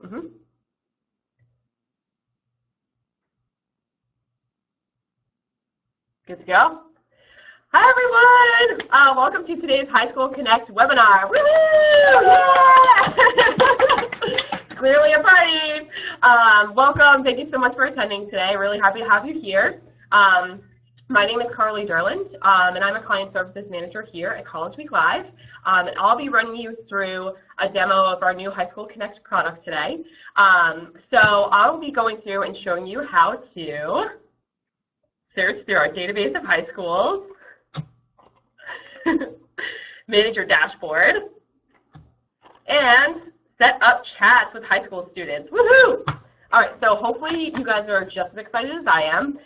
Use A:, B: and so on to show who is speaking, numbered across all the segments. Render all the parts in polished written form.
A: Mhm. Good to go? Hi, everyone. Welcome to today's High School Connect webinar. Woo! Yeah! It's clearly a party. Welcome. Thank you so much for attending today. Really happy to have you here. My name is Carly Derland, and I'm a Client Services Manager here at College Week Live. And I'll be running you through a demo of our new High School Connect product today. So I'll be going through and showing you how to search through our database of high schools, manage your dashboard, and set up chats with high school students. Woohoo! All right, so hopefully you guys are just as excited as I am.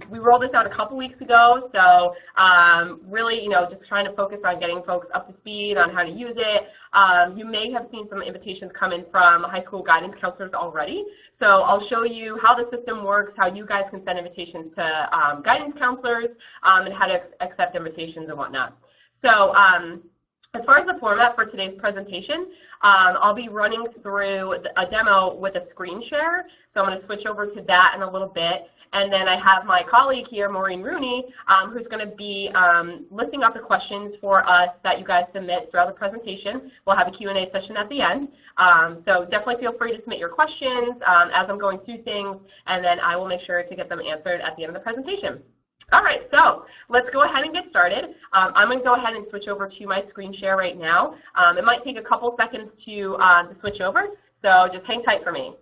A: We rolled this out a couple weeks ago, so really, just trying to focus on getting folks up to speed on how to use it. You may have seen some invitations come in from high school guidance counselors already. So I'll show you how the system works, how you guys can send invitations to guidance counselors, and how to accept invitations and whatnot. So as far as the format for today's presentation, I'll be running through a demo with a screen share. So I'm going to switch over to that in a little bit. And then I have my colleague here, Maureen Rooney, who's going to be listing up the questions for us that you guys submit throughout the presentation. We'll have a Q&A session at the end. So definitely feel free to submit your questions as I'm going through things, and then I will make sure to get them answered at the end of the presentation. All right, so let's go ahead and get started. I'm going to go ahead and switch over to my screen share right now. It might take a couple seconds to switch over, so just hang tight for me.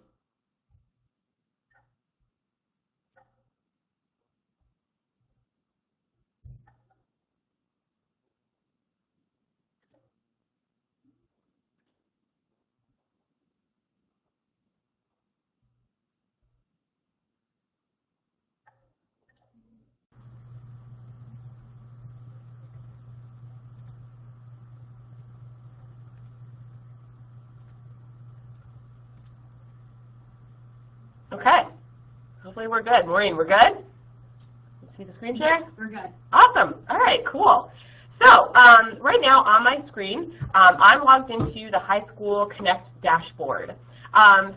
A: Okay, hopefully we're good. Maureen, we're good? See the screen share?
B: Yes, we're good.
A: Awesome. All right, cool. So right now on my screen, I'm logged into the High School Connect dashboard.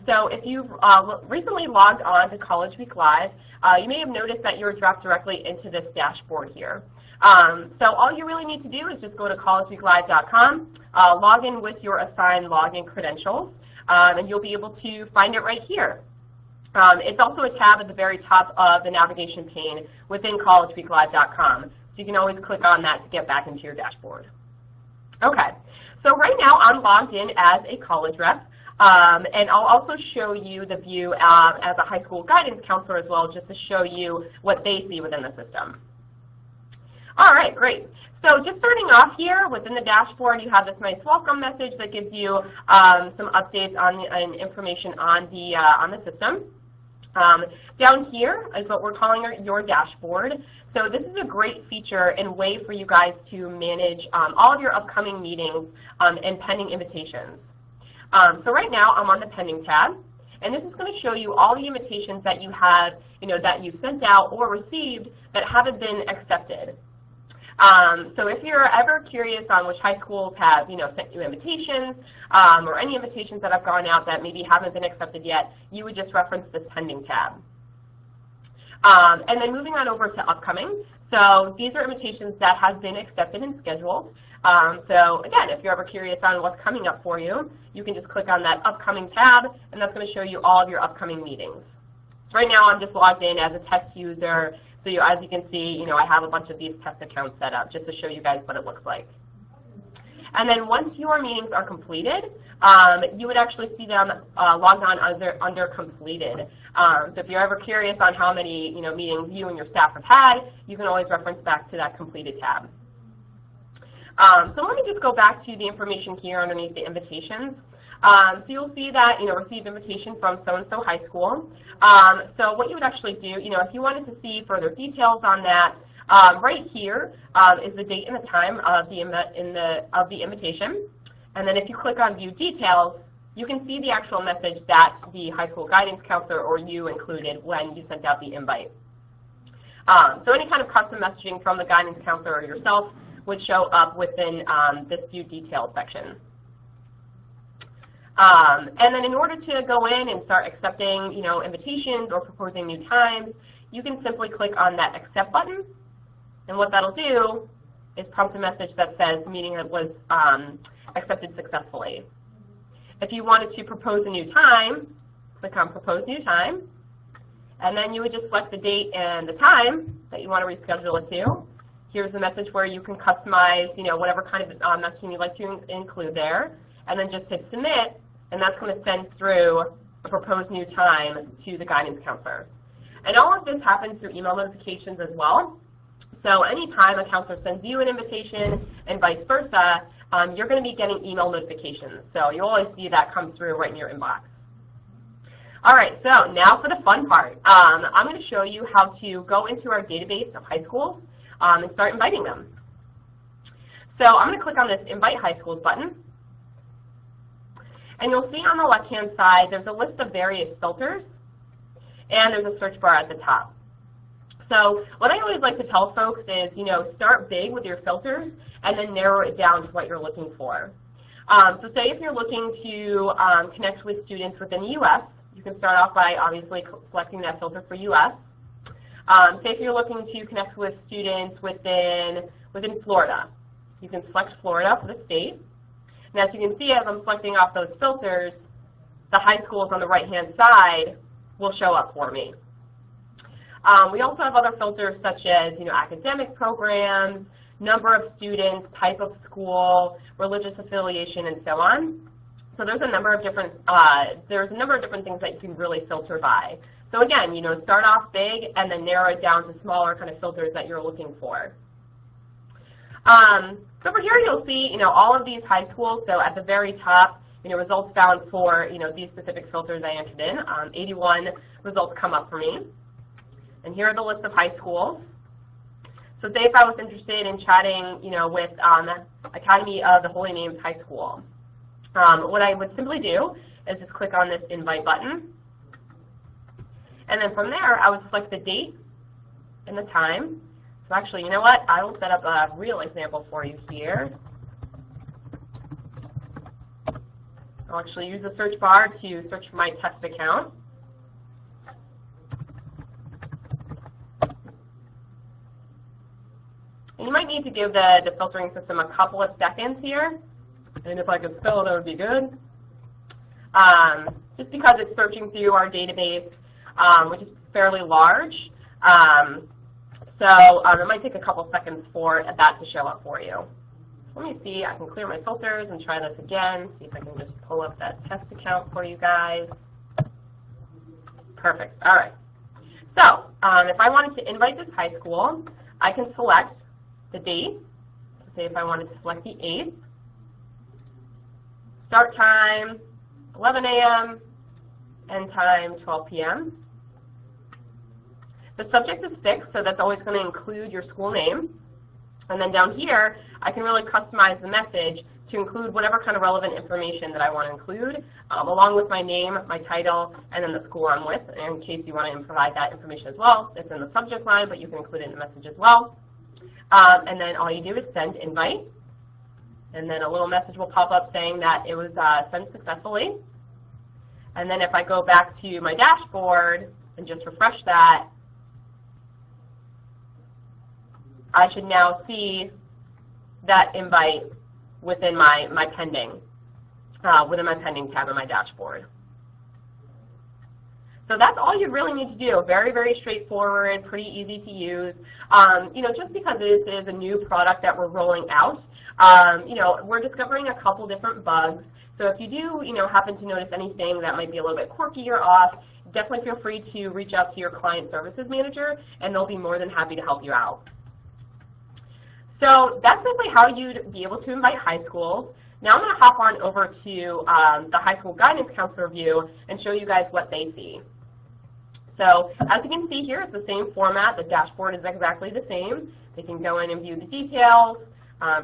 A: So if you've recently logged on to College Week Live, you may have noticed that you're dropped directly into this dashboard here. So all you really need to do is just go to collegeweeklive.com, log in with your assigned login credentials, and you'll be able to find it right here. It's also a tab at the very top of the navigation pane within collegeweeklive.com, so you can always click on that to get back into your dashboard. Okay, so right now I'm logged in as a college rep, and I'll also show you the view as a high school guidance counselor as well, just to show you what they see within the system. All right, great. So just starting off here within the dashboard, you have this nice welcome message that gives you some updates on and information on the system. Down here is what we're calling your dashboard. So this is a great feature and way for you guys to manage all of your upcoming meetings and pending invitations. So right now I'm on the pending tab, and this is going to show you all the invitations that you have, that you've sent out or received that haven't been accepted. So if you're ever curious on which high schools have, sent you invitations, or any invitations that have gone out that maybe haven't been accepted yet, you would just reference this pending tab. And then moving on over to upcoming. So these are invitations that have been accepted and scheduled. So again, if you're ever curious on what's coming up for you, you can just click on that upcoming tab, and that's going to show you all of your upcoming meetings. So right now I'm just logged in as a test user. So as you can see, I have a bunch of these test accounts set up just to show you guys what it looks like. And then once your meetings are completed, you would actually see them logged on under completed. So if you're ever curious on how many meetings you and your staff have had, you can always reference back to that completed tab. So let me just go back to the information here underneath the invitations. So you'll see that, received invitation from so-and-so high school. So what you would actually do, if you wanted to see further details on that, right here is the date and the time of the invitation. And then if you click on View Details, you can see the actual message that the high school guidance counselor or you included when you sent out the invite. So any kind of custom messaging from the guidance counselor or yourself would show up within this View Details section. And then in order to go in and start accepting, invitations or proposing new times, you can simply click on that accept button. And what that'll do is prompt a message that says the meeting was accepted successfully. If you wanted to propose a new time, click on propose new time. And then you would just select the date and the time that you want to reschedule it to. Here's the message where you can customize, whatever kind of messaging you'd like to include there. And then just hit submit, and that's going to send through a proposed new time to the guidance counselor. And all of this happens through email notifications as well. So anytime a counselor sends you an invitation and vice versa, you're going to be getting email notifications. So you'll always see that come through right in your inbox. All right, so now for the fun part. I'm going to show you how to go into our database of high schools and start inviting them. So I'm going to click on this Invite High Schools button. And you'll see on the left-hand side, there's a list of various filters, and there's a search bar at the top. So what I always like to tell folks is, start big with your filters and then narrow it down to what you're looking for. So say if you're looking to connect with students within the U.S., you can start off by obviously selecting that filter for U.S. Say if you're looking to connect with students within Florida, you can select Florida for the state. And as you can see, as I'm selecting off those filters, the high schools on the right-hand side will show up for me. We also have other filters such as academic programs, number of students, type of school, religious affiliation, and so on. So there's a number of different things that you can really filter by. So again, start off big and then narrow it down to smaller kind of filters that you're looking for. So over here you'll see all of these high schools. So at the very top, results found for these specific filters I entered in. 81 results come up for me. And here are the list of high schools. So say if I was interested in chatting with Academy of the Holy Names High School. What I would simply do is just click on this invite button. And then from there, I would select the date and the time. So actually, you know what? I will set up a real example for you here. I'll actually use the search bar to search for my test account. And you might need to give the filtering system a couple of seconds here. And if I could spell it, that would be good. Just because it's searching through our database, which is fairly large. So it might take a couple seconds for that to show up for you. So let me see. I can clear my filters and try this again. See if I can just pull up that test account for you guys. Perfect. All right. So if I wanted to invite this high school, I can select the date. So say if I wanted to select the 8th. Start time, 11 a.m., end time, 12 p.m. The subject is fixed, so that's always going to include your school name. And then down here, I can really customize the message to include whatever kind of relevant information that I want to include, along with my name, my title, and then the school I'm with. And in case you want to provide that information as well, it's in the subject line, but you can include it in the message as well. And then all you do is send invite. And then a little message will pop up saying that it was sent successfully. And then if I go back to my dashboard and just refresh that, I should now see that invite within my pending tab in my dashboard. So that's all you really need to do. Very, very straightforward, pretty easy to use. Just because this is a new product that we're rolling out, we're discovering a couple different bugs. So if you do, happen to notice anything that might be a little bit quirky or off, definitely feel free to reach out to your client services manager, and they'll be more than happy to help you out. So that's simply how you'd be able to invite high schools. Now I'm going to hop on over to the high school guidance counselor view and show you guys what they see. So as you can see here, it's the same format. The dashboard is exactly the same. They can go in and view the details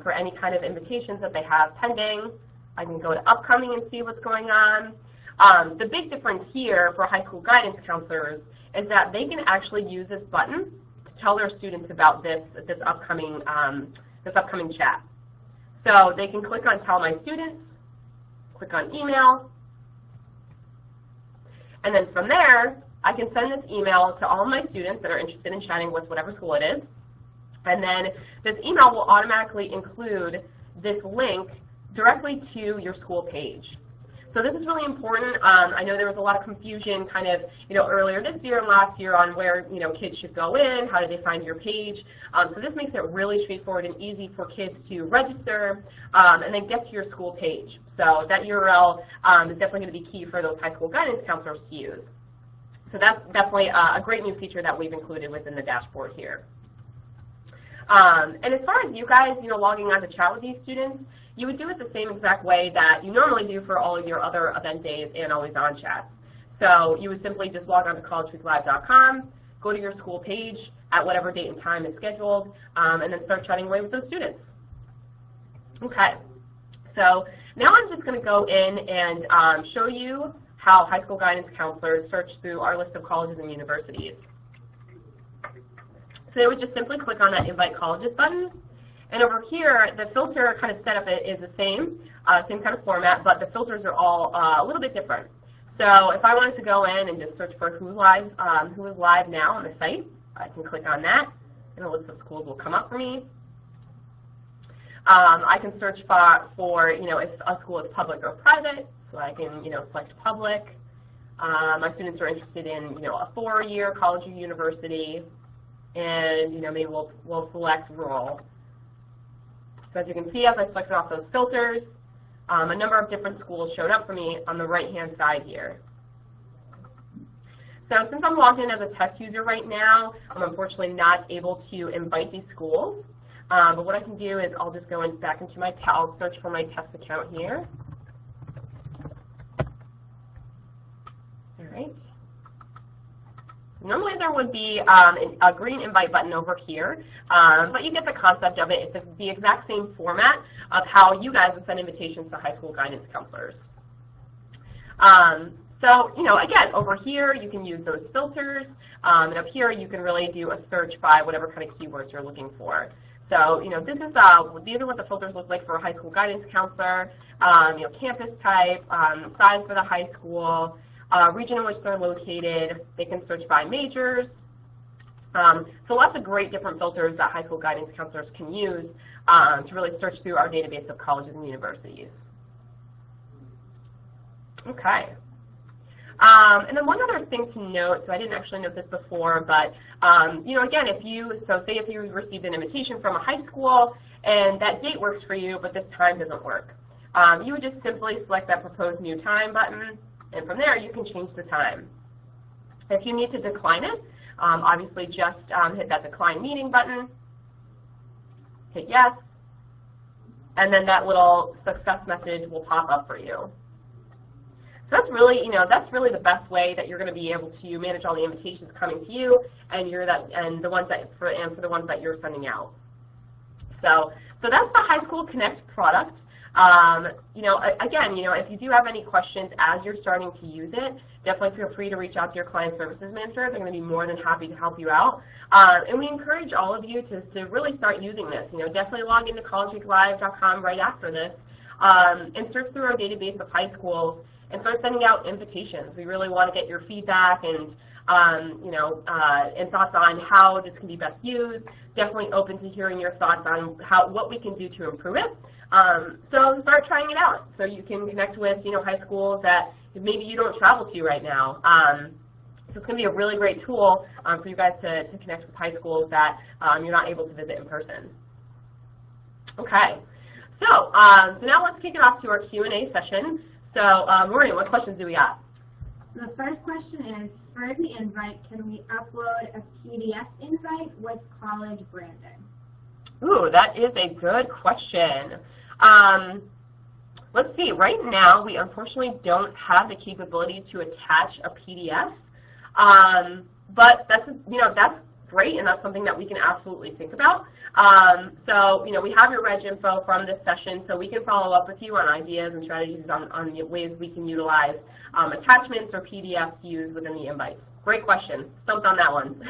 A: for any kind of invitations that they have pending. I can go to upcoming and see what's going on. The big difference here for high school guidance counselors is that they can actually use this button to tell their students about this upcoming chat. So they can click on Tell My Students, click on Email, And then from there, I can send this email to all of my students that are interested in chatting with whatever school it is. And then this email will automatically include this link directly to your school page. So this is really important. I know there was a lot of confusion kind of, earlier this year and last year on where, kids should go in, how do they find your page. So this makes it really straightforward and easy for kids to register and then get to your school page. So that URL is definitely going to be key for those high school guidance counselors to use. So that's definitely a great new feature that we've included within the dashboard here. And as far as you guys, logging on to chat with these students, you would do it the same exact way that you normally do for all of your other event days and always on chats. So you would simply just log on to collegeweeklive.com, go to your school page at whatever date and time is scheduled, and then start chatting away with those students. Okay, so now I'm just going to go in and show you how high school guidance counselors search through our list of colleges and universities. So they would just simply click on that Invite Colleges button. And over here, the filter kind of setup is the same kind of format, but the filters are all a little bit different. So if I wanted to go in and just search for who is live now on the site, I can click on that, and a list of schools will come up for me. I can search for if a school is public or private, so I can select public. My students are interested in a 4-year college or university, and maybe we'll select rural. So as you can see, as I selected off those filters, a number of different schools showed up for me on the right-hand side here. So since I'm logged in as a test user right now, I'm unfortunately not able to invite these schools. But what I can do is I'll just go back into I'll search for my test account here. All right. Normally there would be a green invite button over here, but you get the concept of it. It's the exact same format of how you guys would send invitations to high school guidance counselors. So, again, over here you can use those filters, and up here you can really do a search by whatever kind of keywords you're looking for. So, this is these are what the filters look like for a high school guidance counselor. Campus type, size for the high school, region in which they're located. They can search by majors. So lots of great different filters that high school guidance counselors can use to really search through our database of colleges and universities. Okay. And then one other thing to note, so I didn't actually note this before, but again, say if you received an invitation from a high school and that date works for you, but this time doesn't work, you would just simply select that Propose New Time button, and from there you can change the time. If you need to decline it, obviously just hit that Decline Meeting button, hit Yes, and then that little success message will pop up for you. So that's really, the best way that you're going to be able to manage all the invitations coming to you, and for the ones that you're sending out. So that's the High School Connect product. Again, if you do have any questions as you're starting to use it, definitely feel free to reach out to your client services manager. They're going to be more than happy to help you out. And we encourage all of you to really start using this. Definitely log into collegeweeklive.com right after this and search through our database of high schools and start sending out invitations. We really want to get your feedback and and thoughts on how this can be best used. Definitely open to hearing your thoughts on what we can do to improve it. So start trying it out so you can connect with high schools that maybe you don't travel to right now. So it's going to be a really great tool for you guys to connect with high schools that you're not able to visit in person. Okay, so now let's kick it off to our Q&A session. So Maureen, what questions do we got?
B: So the first question is, for the invite, can we upload a PDF invite with college branding?
A: Ooh, that is a good question. Let's see, right now we unfortunately don't have the capability to attach a PDF, but that's great, and that's something that we can absolutely think about. So we have your reg info from this session, so we can follow up with you on ideas and strategies on the ways we can utilize attachments or PDFs used within the invites. Great question. Stumped on that one.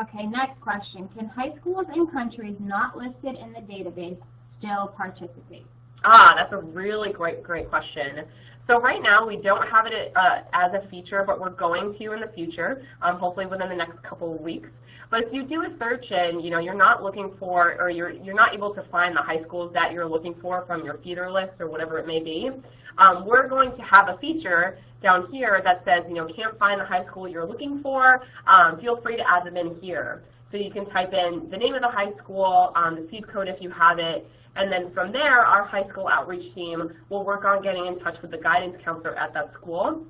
B: Okay, next question. Can high schools in countries not listed in the database still participate?
A: That's a really great question. So right now we don't have it as a feature, but we're going to in the future, hopefully within the next couple of weeks. But if you do a search and you're not looking for, or you're not able to find the high schools that you're looking for from your feeder list or whatever it may be, we're going to have a feature down here that says can't find the high school you're looking for. Feel free to add them in here. So you can type in the name of the high school, the seed code if you have it, and then from there, our high school outreach team will work on getting in touch with the guidance counselor at that school,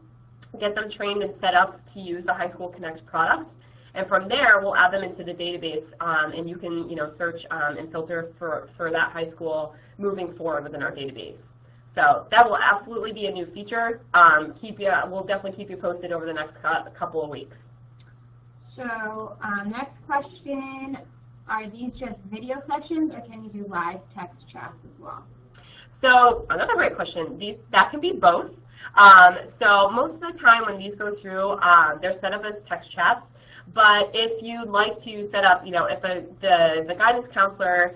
A: get them trained and set up to use the High School Connect product, and from there, we'll add them into the database, and you can search and filter for that high school moving forward within our database. So that will absolutely be a new feature. We'll definitely keep you posted over the next couple of weeks.
B: So next question. Are these just video sessions, or can you do live text chats as well?
A: So another great question. That can be both. So most of the time when these go through, they're set up as text chats. But if you'd like to set up, if the guidance counselor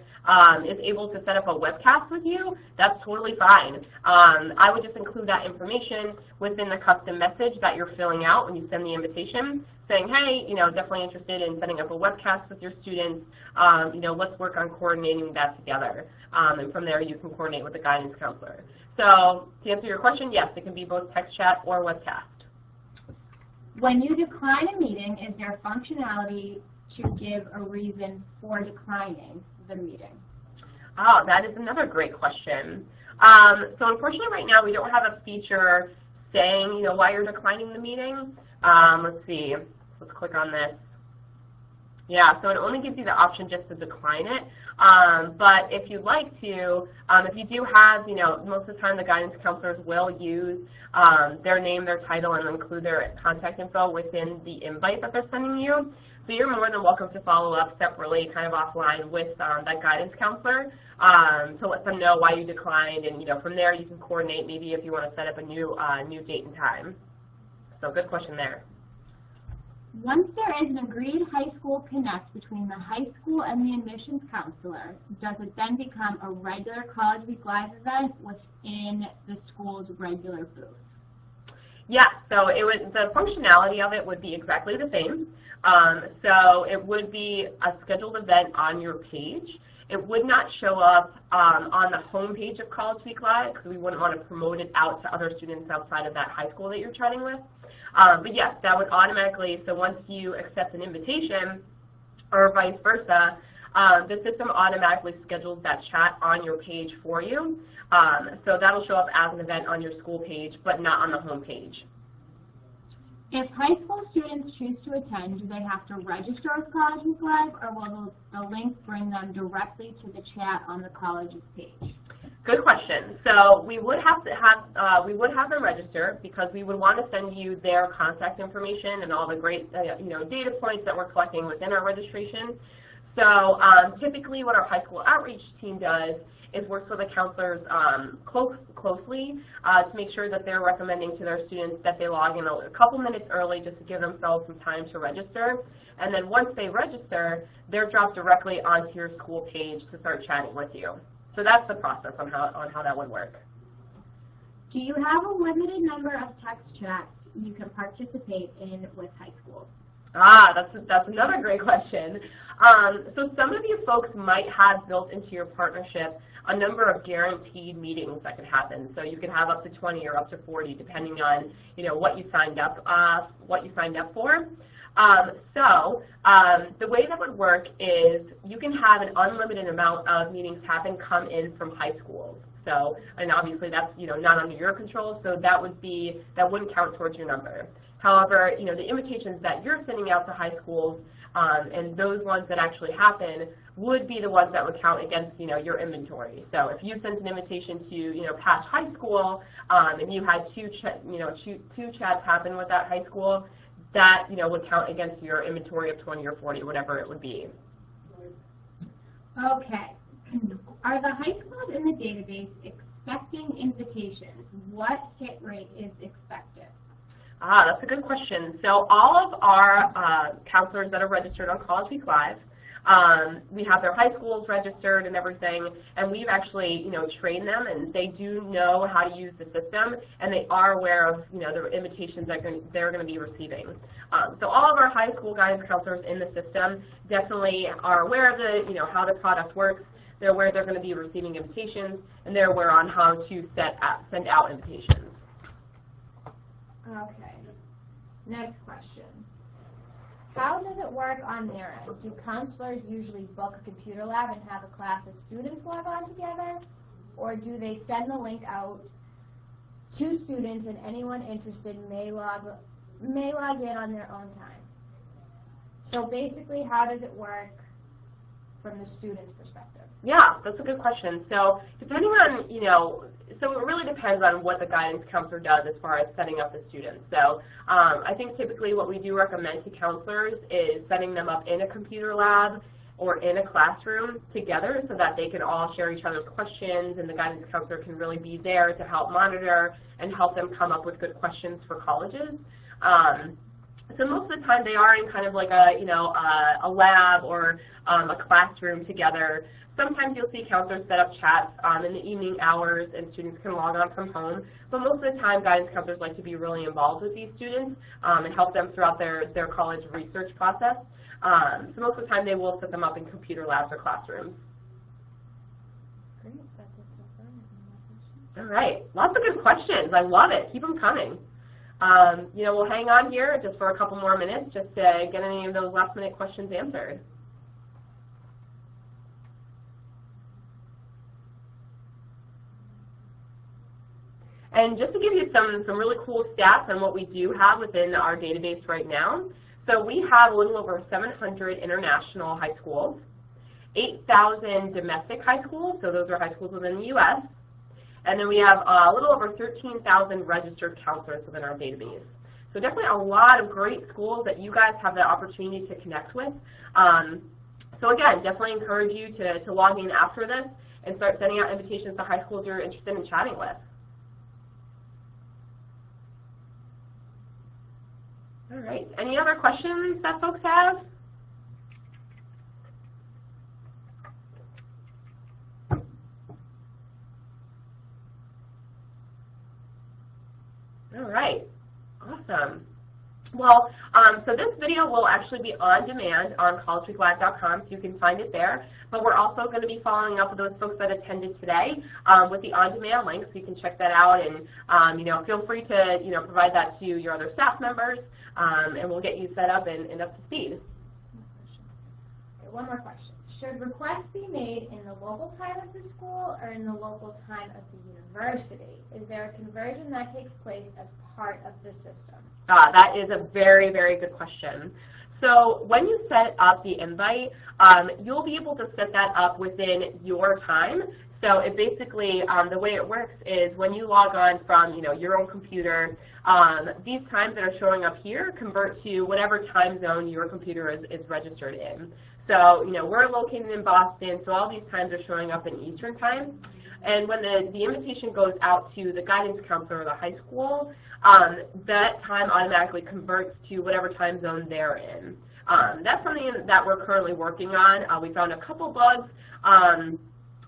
A: is able to set up a webcast with you, that's totally fine. I would just include that information within the custom message that you're filling out when you send the invitation, saying, hey, definitely interested in setting up a webcast with your students. Let's work on coordinating that together. And from there, you can coordinate with the guidance counselor. So to answer your question, yes, it can be both text chat or webcast.
B: When you decline a meeting, is there functionality to give a reason for declining the meeting?
A: Oh, that is another great question. So unfortunately right now we don't have a feature saying, why you're declining the meeting. Let's see, so let's click on this. Yeah, so it only gives you the option just to decline it. But if you'd like to, if you do have, most of the time the guidance counselors will use their name, their title, and include their contact info within the invite that they're sending you. So you're more than welcome to follow up separately, kind of offline, with that guidance counselor to let them know why you declined, and from there you can coordinate maybe if you want to set up a new date and time. So good question there.
B: Once there is an agreed high school connect between the high school and the admissions counselor, does it then become a regular College Week Live event within the school's regular booth?
A: Yes, so the functionality of it would be exactly the same. So it would be a scheduled event on your page. It would not show up on the home page of College Week Live because we wouldn't want to promote it out to other students outside of that high school that you're chatting with. But yes, that would automatically, so once you accept an invitation or vice versa, the system automatically schedules that chat on your page for you. So that'll show up as an event on your school page, but not on the home page.
B: If high school students choose to attend, do they have to register with College Week Live, or will the link bring them directly to the chat on the college's page?
A: Good question. So we would have them register because we would want to send you their contact information and all the great data points that we're collecting within our registration. So typically what our high school outreach team does is works with the counselors closely to make sure that they're recommending to their students that they log in a couple minutes early just to give themselves some time to register. And then once they register, they're dropped directly onto your school page to start chatting with you. So that's the process on how that would work.
B: Do you have a limited number of text chats you can participate in with high schools?
A: That's another great question. So some of you folks might have built into your partnership a number of guaranteed meetings that could happen. So you can have up to 20 or up to 40, depending on what you signed up for. The way that would work is you can have an unlimited amount of meetings come in from high schools. So, and obviously that's not under your control, so that wouldn't count towards your number. However, the invitations that you're sending out to high schools and those ones that actually happen would be the ones that would count against your inventory. So if you sent an invitation to Patch High School and you had two chats happen with that high school, that would count against your inventory of 20 or 40, whatever it would be.
B: Okay. Are the high schools in the database expecting invitations? What hit rate is expected?
A: That's a good question. So all of our counselors that are registered on College Week Live, We have their high schools registered and everything, and we've actually, trained them, and they do know how to use the system, and they are aware of, the invitations that they're going to be receiving. So all of our high school guidance counselors in the system definitely are aware of the, how the product works. They're aware they're going to be receiving invitations, and they're aware on how to send out invitations.
C: Okay. Next question. How does it work on their end? Do counselors usually book a computer lab and have a class of students log on together? Or do they send the link out to students and anyone interested may log in on their own time? So basically, how does it work from the student's perspective?
A: Yeah, that's a good question. So depending on, so it really depends on what the guidance counselor does as far as setting up the students. So I think typically what we do recommend to counselors is setting them up in a computer lab or in a classroom together so that they can all share each other's questions, and the guidance counselor can really be there to help monitor and help them come up with good questions for colleges. So most of the time they are in kind of like a lab or a classroom together. Sometimes you'll see counselors set up chats in the evening hours and students can log on from home. But most of the time guidance counselors like to be really involved with these students and help them throughout their college research process. So most of the time they will set them up in computer labs or classrooms.
C: Great, that's it so far.
A: All right, lots of good questions. I love it. Keep them coming. We'll hang on here just for a couple more minutes just to get any of those last minute questions answered. And just to give you some really cool stats on what we do have within our database right now. So we have a little over 700 international high schools, 8,000 domestic high schools, so those are high schools within the U.S., and then we have a little over 13,000 registered counselors within our database. So definitely a lot of great schools that you guys have the opportunity to connect with. So again, definitely encourage you to log in after this and start sending out invitations to high schools you're interested in chatting with. All right, any other questions that folks have? All right, awesome. Well, so this video will actually be on demand on collegeweeklive.com, so you can find it there. But we're also going to be following up with those folks that attended today with the on-demand link, so you can check that out, and feel free to provide that to your other staff members, and we'll get you set up and up to speed.
C: Okay, one more question. Should requests be made in the local time of the school or in the local time of the university? Is there a conversion that takes place as part of the system?
A: That is a very, very good question. So when you set up the invite, you'll be able to set that up within your time. So it basically, the way it works is when you log on from your own computer, these times that are showing up here convert to whatever time zone your computer is registered in. So we're located in Boston, so all these times are showing up in Eastern time. And when the invitation goes out to the guidance counselor or the high school, that time automatically converts to whatever time zone they're in. That's something that we're currently working on. We found a couple bugs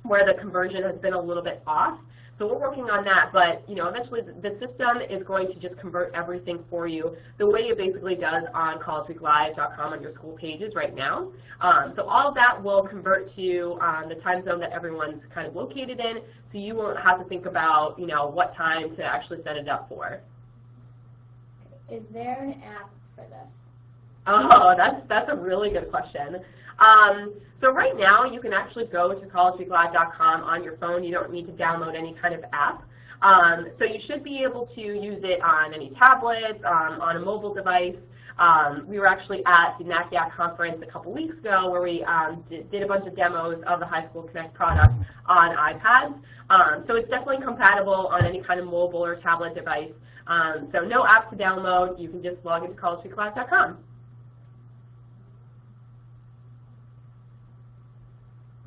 A: where the conversion has been a little bit off. So we're working on that, but eventually the system is going to just convert everything for you the way it basically does on collegeweeklive.com on your school pages right now. So all of that will convert to the time zone that everyone's kind of located in, so you won't have to think about what time to actually set it up for.
C: Is there an app for this?
A: Oh, that's a really good question. So right now, you can actually go to collegeweeklive.com on your phone. You don't need to download any kind of app. So you should be able to use it on any tablets, on a mobile device. We were actually at the NACYAC conference a couple weeks ago where we did a bunch of demos of the High School Connect product on iPads. So it's definitely compatible on any kind of mobile or tablet device. So no app to download. You can just log into collegeweeklive.com.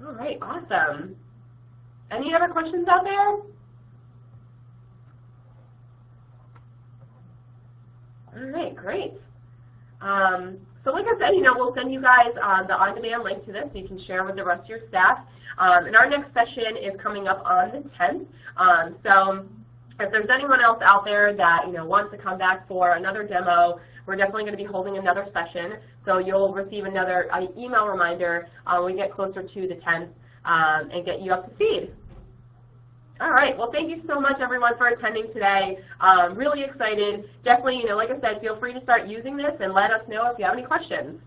A: All right, awesome. Any other questions out there? All right, great. So like I said, we'll send you guys the on-demand link to this so you can share with the rest of your staff. And our next session is coming up on the 10th. So if there's anyone else out there that wants to come back for another demo, we're definitely going to be holding another session. So you'll receive another email reminder when we get closer to the 10th and get you up to speed. All right, well, thank you so much, everyone, for attending today. Really excited. Definitely, like I said, feel free to start using this and let us know if you have any questions.